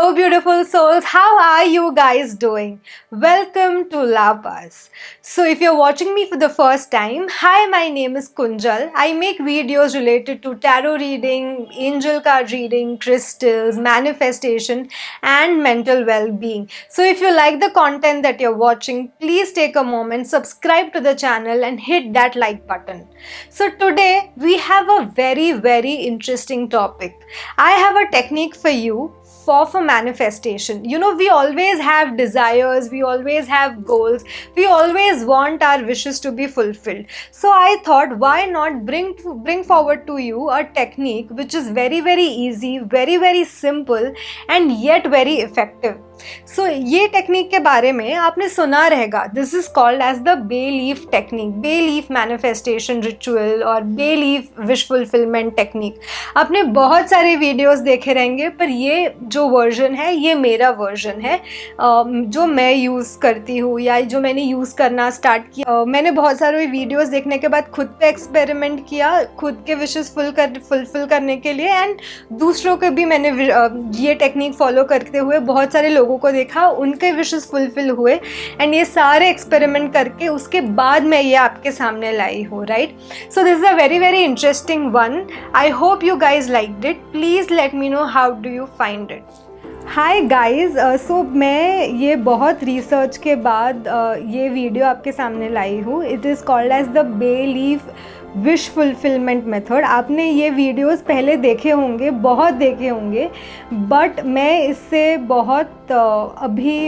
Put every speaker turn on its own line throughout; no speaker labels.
Hello, beautiful souls. How are you guys doing? Welcome to Love Us. So, if you're watching me for the first time, hi, my name is Kunjal. I make videos related to tarot reading, angel card reading, crystals, manifestation, and mental well being. So, if you like the content that you're watching, please take a moment, subscribe to the channel, and hit that like button. So, today we have a very interesting topic. I have a technique for you for manifestation. You know, we always have desires, we always have goals, we always want our wishes to be fulfilled. So I thought, why not bring forward to you a technique which is very easy, very simple and yet very effective. So ये technique के बारे में आपने सुना रहेगा. This is called as the bay leaf technique, bay leaf manifestation ritual और bay leaf wish fulfilment technique. आपने बहुत सारे वीडियोस देखे रहेंगे, पर ये जो वर्जन है ये मेरा वर्जन है जो मैं यूज़ करती हूँ या जो मैंने यूज़ करना स्टार्ट किया. मैंने बहुत सारे वीडियोस देखने के बाद खुद पे एक्सपेरिमेंट किया, खुद के विशेस फुलफिल करने के लिए, एंड दूसरों के भी मैंने ये टेक्निक फॉलो करते हुए बहुत सारे लोगों को देखा, उनके विशेस फुलफिल हुए, एंड ये सारे एक्सपेरिमेंट करके उसके बाद मैं ये आपके सामने लाई हूँ. Right, so this is a very interesting one. I hope you guys liked it. Please let me know how do you find it. Hi guys, so मैं ये बहुत रिसर्च के बाद ये वीडियो आपके सामने लाई हूँ. It is called as the bay leaf wish fulfilment method. आपने ये वीडियोस पहले देखे होंगे, बहुत देखे होंगे, बट मैं इससे बहुत अभी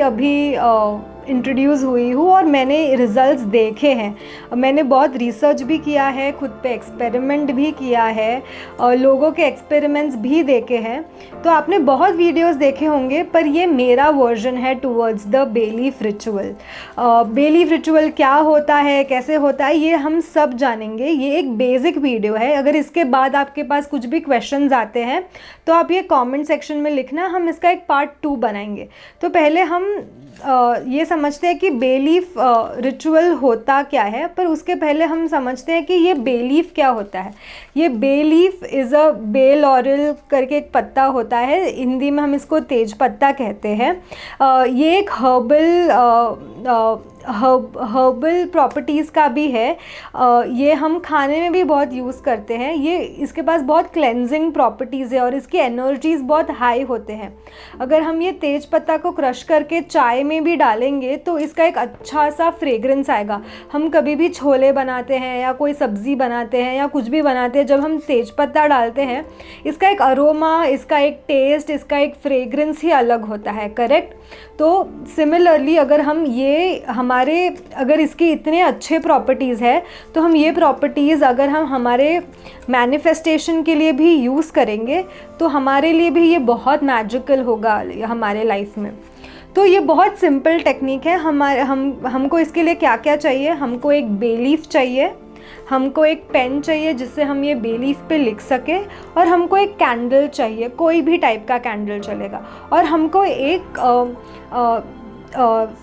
इंट्रोड्यूस हुई हूँ और मैंने रिज़ल्ट्स देखे हैं. मैंने बहुत रिसर्च भी किया है, खुद पे एक्सपेरिमेंट भी किया है, लोगों के एक्सपेरिमेंट्स भी देखे हैं. तो आपने बहुत वीडियोस देखे होंगे, पर ये मेरा वर्जन है towards the bay leaf ritual. Bay leaf ritual क्या होता है, कैसे होता है, ये हम सब जानेंगे. ये एक बेसिक वीडियो है. अगर इसके बाद आपके पास कुछ भी क्वेश्चंस आते हैं तो आप ये कमेंट सेक्शन में लिखना, हम इसका एक पार्ट 2 बनाएंगे. तो पहले हम ये समझते हैं कि बे लीफ रिचुअल होता क्या है, पर उसके पहले हम समझते हैं कि ये बे लीफ क्या होता है. ये bay leaf is a bay laurel करके एक पत्ता होता है, हिंदी में हम इसको तेज पत्ता कहते हैं. ये एक हर्बल प्रॉपर्टीज़ का भी है. ये हम खाने में भी बहुत यूज़ करते हैं. ये इसके पास बहुत क्लेंजिंग प्रॉपर्टीज़ है और इसकी एनर्जीज़ बहुत हाई होते हैं. अगर हम ये तेज पत्ता को क्रश करके चाय में भी डालेंगे तो इसका एक अच्छा सा फ्रेग्रेंस आएगा. हम कभी भी छोले बनाते हैं या कोई सब्ज़ी बनाते हैं या कुछ भी बनाते हैं, जब हम तेज पत्ता डालते हैं इसका एक अरोमा, इसका एक टेस्ट, इसका एक फ्रेग्रेंस ही अलग होता है. करेक्ट. तो सिमिलरली अगर इसकी इतने अच्छे प्रॉपर्टीज़ है तो हम ये प्रॉपर्टीज़ अगर हम हमारे मैनिफेस्टेशन के लिए भी यूज़ करेंगे तो हमारे लिए भी ये बहुत मैजिकल होगा हमारे लाइफ में. तो ये बहुत सिंपल टेक्निक है. हमको इसके लिए क्या क्या चाहिए. हमको एक बे लीफ चाहिए, हमको एक पेन चाहिए जिससे हम ये बे लीफ पे लिख सके, और हमको एक कैंडल चाहिए, कोई भी टाइप का कैंडल चलेगा, और हमको एक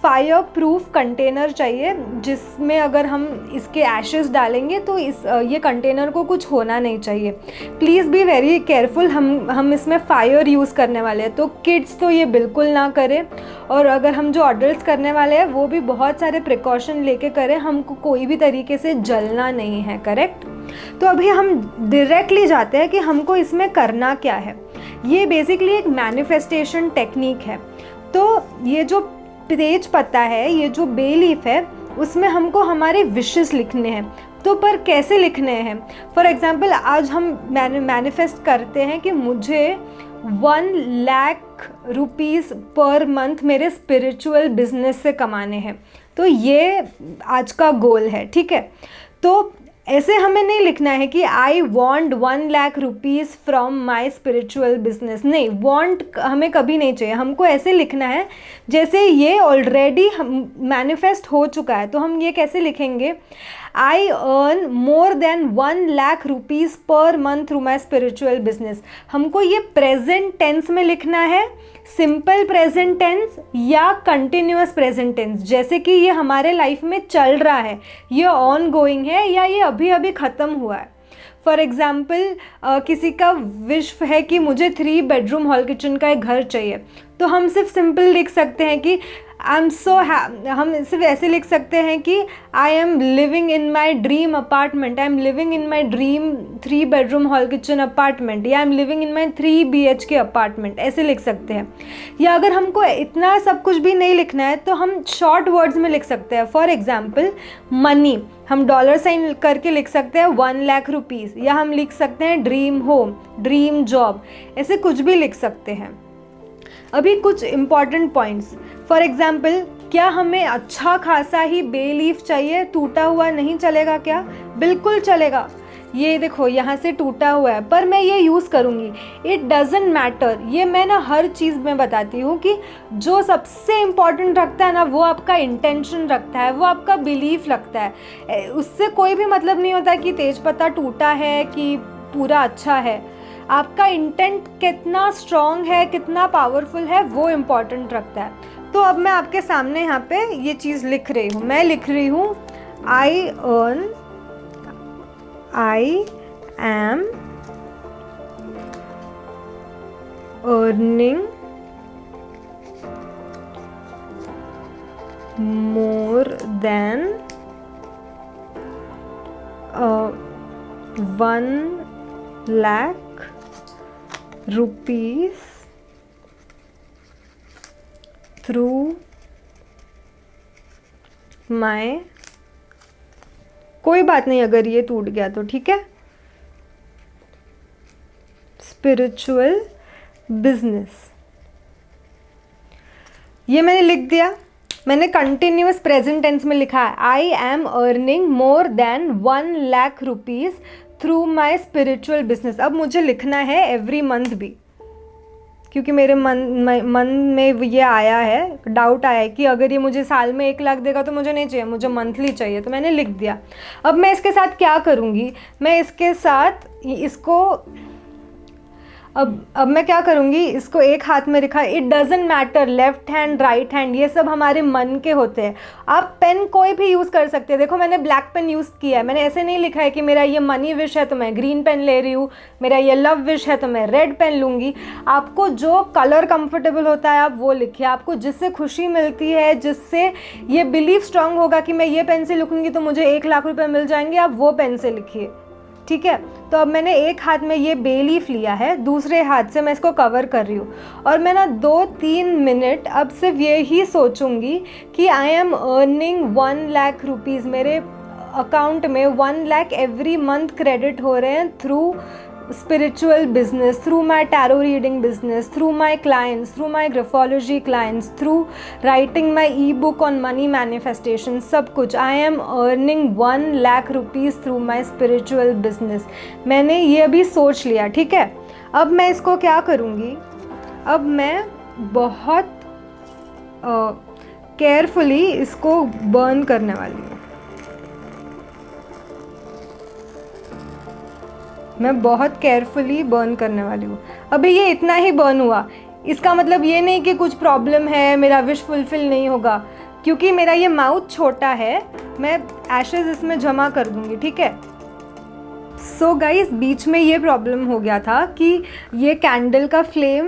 फायर प्रूफ कंटेनर चाहिए जिसमें अगर हम इसके एशेस डालेंगे तो ये कंटेनर को कुछ होना नहीं चाहिए. Please be very careful. हम इसमें फायर यूज़ करने वाले हैं, तो किड्स तो ये बिल्कुल ना करें, और अगर हम जो अडल्ट्स करने वाले हैं वो भी बहुत सारे प्रिकॉशन लेके करें. हमको कोई भी तरीके से जलना नहीं है. करेक्ट. तो अभी हम डायरेक्टली जाते हैं कि हमको इसमें करना क्या है. ये बेसिकली एक मैनिफेस्टेशन टेक्निक है. तो ये जो तेज पत्ता है, ये जो बे लीफ है, उसमें हमको हमारे विशेस लिखने हैं. तो पर कैसे लिखने हैं. फॉर एग्जांपल, आज हम मैनिफेस्ट करते हैं कि मुझे 1 लाख रुपीस पर मंथ मेरे स्पिरिचुअल बिजनेस से कमाने हैं. तो ये आज का गोल है. ठीक है. तो ऐसे हमें नहीं लिखना है कि I want 1 lakh rupees from my spiritual business. नहीं, वॉन्ट हमें कभी नहीं चाहिए. हमको ऐसे लिखना है जैसे ये ऑलरेडी मैनिफेस्ट हो चुका है. तो हम ये कैसे लिखेंगे. I earn more than 1 lakh rupees per month through my spiritual business. हमको ये प्रेजेंट टेंस में लिखना है, सिंपल प्रेजेंट टेंस या कंटिन्यूअस प्रेजेंट टेंस, जैसे कि ये हमारे लाइफ में चल रहा है, ये ऑन गोइंग है या ये अभी अभी ख़त्म हुआ है. फॉर एग्ज़ाम्पल किसी का विश है कि मुझे 3 बेडरूम हॉल किचन का एक घर चाहिए, तो हम सिर्फ सिंपल लिख सकते हैं कि हम सिर्फ ऐसे लिख सकते हैं कि I am living in my dream apartment, I am living in my dream 3 bedroom hall kitchen apartment, या I am living in my 3 BHK apartment, ऐसे लिख सकते हैं। या अगर हमको इतना सब कुछ भी नहीं लिखना है तो हम शॉर्ट वर्ड्स में लिख सकते हैं। फॉर एग्जाम्पल मनी हम डॉलर साइन करके लिख सकते हैं 1 लाख रुपीज़, या हम लिख सकते हैं ड्रीम होम, ड्रीम जॉब, ऐसे कुछ भी लिख सकते हैं। अभी कुछ इम्पॉर्टेंट पॉइंट्स, फॉर एग्जाम्पल क्या हमें अच्छा खासा ही बे लीफ चाहिए, टूटा हुआ नहीं चलेगा क्या? बिल्कुल चलेगा। ये देखो यहाँ से टूटा हुआ है पर मैं ये यूज़ करूँगी, इट डजेंट मैटर। ये मैं ना हर चीज़ में बताती हूँ कि जो सबसे इम्पॉर्टेंट रखता है ना वो आपका इंटेंशन रखता है, वो आपका बिलीफ लगता है। उससे कोई भी मतलब नहीं होता कि तेजपत्ता टूटा है कि पूरा अच्छा है। आपका इंटेंट कितना स्ट्रॉन्ग है, कितना पावरफुल है, वो इम्पॉर्टेंट रखता है। तो अब मैं आपके सामने यहाँ पे ये चीज़ लिख रही हूँ। मैं लिख रही हूँ I am earning more than 1 lakh rupees through my, कोई बात नहीं अगर ये टूट गया तो ठीक है, स्पिरिचुअल बिजनेस। ये मैंने लिख दिया। मैंने कंटिन्यूअस प्रेजेंट टेंस में लिखा है I am earning more than 1 lakh rupees through my spiritual business. अब मुझे लिखना है एवरी मंथ भी, क्योंकि मेरे मन में ये आया है, डाउट आया है कि अगर ये मुझे साल में 1 लाख देगा तो मुझे नहीं चाहिए, मुझे मंथली चाहिए, तो मैंने लिख दिया। अब मैं इसके साथ क्या करूँगी, मैं इसके साथ इसको अब मैं क्या करूँगी, इसको एक हाथ में लिखा, it doesn't matter left hand right hand, ये सब हमारे मन के होते हैं। आप पेन कोई भी यूज़ कर सकते हैं। देखो मैंने ब्लैक पेन यूज़ किया है, मैंने ऐसे नहीं लिखा है कि मेरा ये मनी विश है तो मैं ग्रीन पेन ले रही हूँ, मेरा ये लव विश है तो मैं रेड पेन लूँगी। आपको जो कलर कंफर्टेबल होता है आप वो लिखिए, आपको जिससे खुशी मिलती है, जिससे ये बिलीफ स्ट्रांग होगा कि मैं ये पेन से लिखूँगी तो मुझे 1 लाख रुपये मिल जाएंगे, आप वो पेन से लिखिए, ठीक है। तो अब मैंने एक हाथ में ये बे लीफ लिया है, दूसरे हाथ से मैं इसको कवर कर रही हूँ और मैं ना 2-3 मिनट अब सिर्फ ये ही सोचूंगी कि I am earning 1 lakh rupees, मेरे अकाउंट में 1 लाख एवरी मंथ क्रेडिट हो रहे हैं through spiritual business, through my tarot reading business, through my clients, through my graphology clients, through writing my ebook on money manifestation, सब कुछ I am earning 1 lakh rupees through my spiritual business। मैंने ये भी सोच लिया, ठीक है। अब मैं इसको क्या करूँगी, अब मैं बहुत केयरफुली इसको बर्न करने वाली हूँ। मैं बहुत केयरफुली बर्न करने वाली हूँ। अभी ये इतना ही बर्न हुआ, इसका मतलब ये नहीं कि कुछ प्रॉब्लम है, मेरा विश फुलफिल नहीं होगा, क्योंकि मेरा ये माउथ छोटा है, मैं एशेज़ इसमें जमा कर दूँगी, ठीक है। सो गाइस, बीच में ये प्रॉब्लम हो गया था कि ये कैंडल का फ्लेम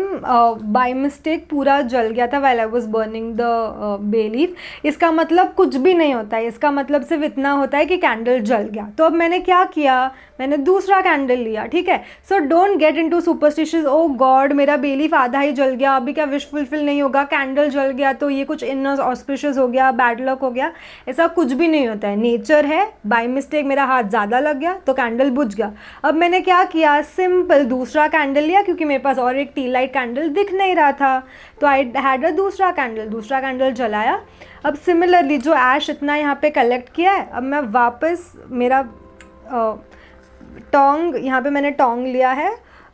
बाय मिस्टेक पूरा जल गया था while I was burning the bay leaf. इसका मतलब कुछ भी नहीं होता है, इसका मतलब सिर्फ इतना होता है कि कैंडल जल गया। तो अब मैंने क्या किया, मैंने दूसरा कैंडल लिया, ठीक है। So don't get into superstitious, oh God मेरा बे लीफ आधा ही जल गया, अभी क्या विश फुलफिल नहीं होगा, कैंडल जल गया तो ये कुछ इनऑस्पिशियस हो गया, बैड लक हो गया। ऐसा कुछ भी नहीं होता है, नेचर है। बाय मिस्टेक मेरा हाथ ज़्यादा लग गया तो कैंडल बुझ गया। अब मैंने क्या किया, सिंपल दूसरा कैंडल लिया, क्योंकि मेरे पास और एक टी लाइट कैंडल दिख नहीं रहा था, तो आई हैड अ दूसरा कैंडल जलाया। अब सिमिलरली जो ऐश इतना यहाँ पे कलेक्ट किया है, अब मैं वापस मेरा टोंग, यहाँ पे मैंने टोंग लिया है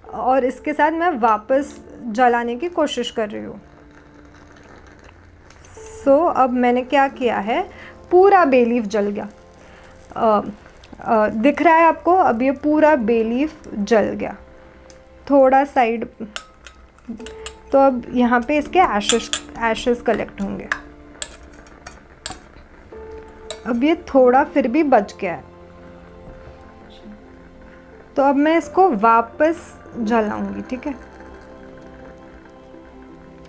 और इसके साथ मैं वापस जलाने की कोशिश कर रही हूँ। सो अब मैंने क्या किया है, पूरा बे लीफ जल गया। दिख रहा है आपको, अब ये पूरा बे लीफ जल गया। थोड़ा साइड, तो अब यहाँ पे इसके एशेस कलेक्ट होंगे। अब ये थोड़ा फिर भी बच गया है। तो अब मैं इसको वापस जलाऊंगी, ठीक है।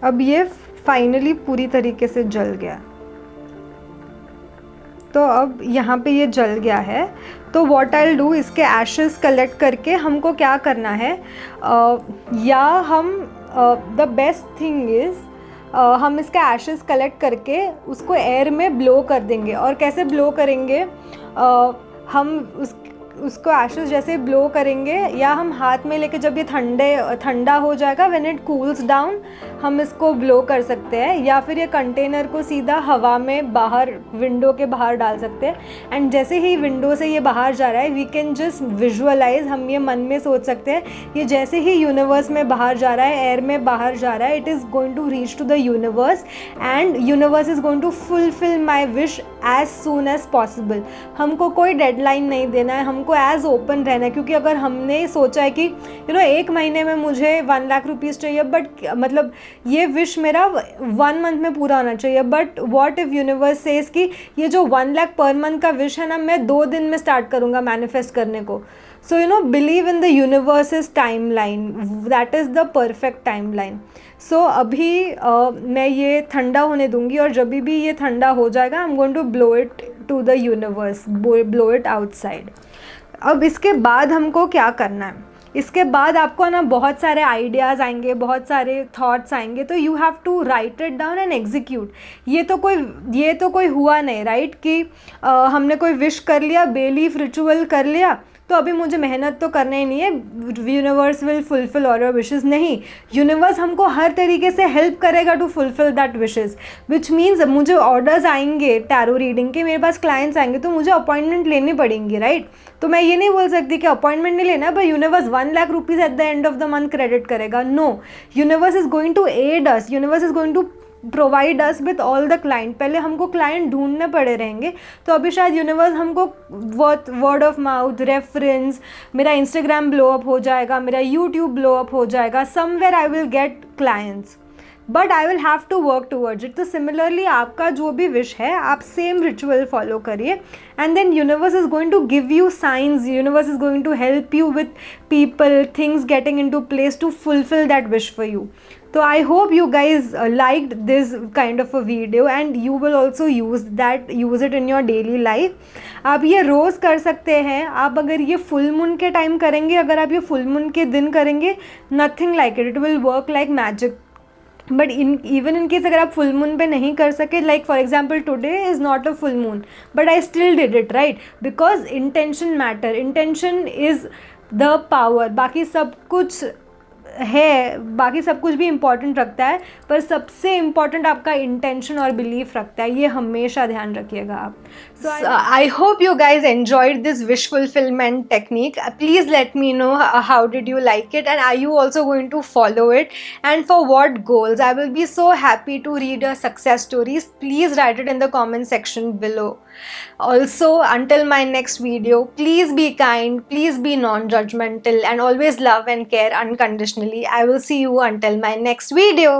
अब ये फाइनली पूरी तरीके से जल गया। तो अब यहाँ पे ये जल गया है। तो व्हाट आई विल डू, इसके एशेस कलेक्ट करके हमको क्या करना है, या हम द बेस्ट थिंग इज़ हम इसके एशेस कलेक्ट करके उसको एयर में ब्लो कर देंगे। और कैसे ब्लो करेंगे, हम उसको एशेस जैसे ब्लो करेंगे, या हम हाथ में लेके जब ये ठंडा हो जाएगा, व्हेन इट कूल्स डाउन, हम इसको ब्लो कर सकते हैं। या फिर ये कंटेनर को सीधा हवा में बाहर, विंडो के बाहर डाल सकते हैं। एंड जैसे ही विंडो से ये बाहर जा रहा है, वी कैन जस्ट विजुअलाइज, हम ये मन में सोच सकते हैं, ये जैसे ही यूनिवर्स में बाहर जा रहा है, एयर में बाहर जा रहा है, it is going to reach to the universe and universe is going to fulfil my wish as soon as possible. हमको कोई डेडलाइन नहीं देना है, हमको एज ओपन रहना है। क्योंकि अगर हमने सोचा है कि एक महीने में मुझे 1 लाख रुपीज़ चाहिए, बट मतलब ये विश मेरा 1 मंथ में पूरा होना चाहिए, but what if universe says कि ये जो 1 लाख पर मंथ का विश है ना, मैं 2 दिन में स्टार्ट करूँगा मैनिफेस्ट करने को। So believe in the universe's timeline, that is the perfect timeline. So अभी मैं ये ठंडा होने दूंगी, और जब भी ये ठंडा हो जाएगा, I am going to blow it to the universe, blow it outside. अब इसके बाद हमको क्या करना है, इसके बाद आपको ना बहुत सारे आइडियाज़ आएंगे, बहुत सारे थॉट्स आएंगे, तो you have to write it down and execute. ये तो कोई हुआ नहीं, राइट, कि हमने कोई विश कर लिया, बेलीफ रिचुअल कर लिया, तो अभी मुझे मेहनत तो करना ही नहीं है, universe will fulfil all your wishes. नहीं, यूनिवर्स हमको हर तरीके से हेल्प करेगा to fulfil that wishes, which means मुझे ऑर्डर्स आएंगे टैरो रीडिंग के, मेरे पास क्लाइंट्स आएंगे, तो मुझे अपॉइंटमेंट लेनी पड़ेंगी, राइट। तो मैं ये नहीं बोल सकती कि अपॉइंटमेंट नहीं लेना, पर universe 1 lakh rupees at the end of the month credit करेगा। No, universe is going to aid us, universe is going to provide us with all the client. पहले हमको क्लाइंट ढूंढने पड़े रहेंगे, तो अभी शायद यूनिवर्स हमको वर्ड ऑफ माउथ, रेफरेंस, मेरा इंस्टाग्राम ब्लो अप हो जाएगा, मेरा यूट्यूब ब्लो अप हो जाएगा, somewhere I will get clients, but I will have to work towards it. तो सिमिलरली आपका जो भी विश है, आप सेम रिचुअल फॉलो करिए, and then universe is going to give you science, universe is going to help you with people, things getting into place to fulfil that wish for you. So I hope you guys liked this kind of a video and you will also use it in your daily life. आप ये रोज़ कर सकते हैं। आप अगर ये full moon के time करेंगे, अगर आप ये फुल मून के दिन करेंगे, nothing like it will work like magic. But even in case अगर आप फुल मून पे नहीं कर सके, like for example today is not a full moon, but I still did it, right, because intention matter, intention is the power. बाकी सब कुछ है, बाकी सब कुछ भी इम्पॉर्टेंट रखता है, पर सबसे इम्पॉर्टेंट आपका इंटेंशन और बिलीफ रखता है, ये हमेशा ध्यान रखिएगा आप। So I hope you guys enjoyed this wish fulfillment technique. Please let me know how did you like it, and are you also going to follow it, and for what goals. I will be so happy to read your success stories. Please write it in the comment section below. Also, until my next video, please be kind, please be non-judgmental, and always love and care unconditionally. I will see you until my next video.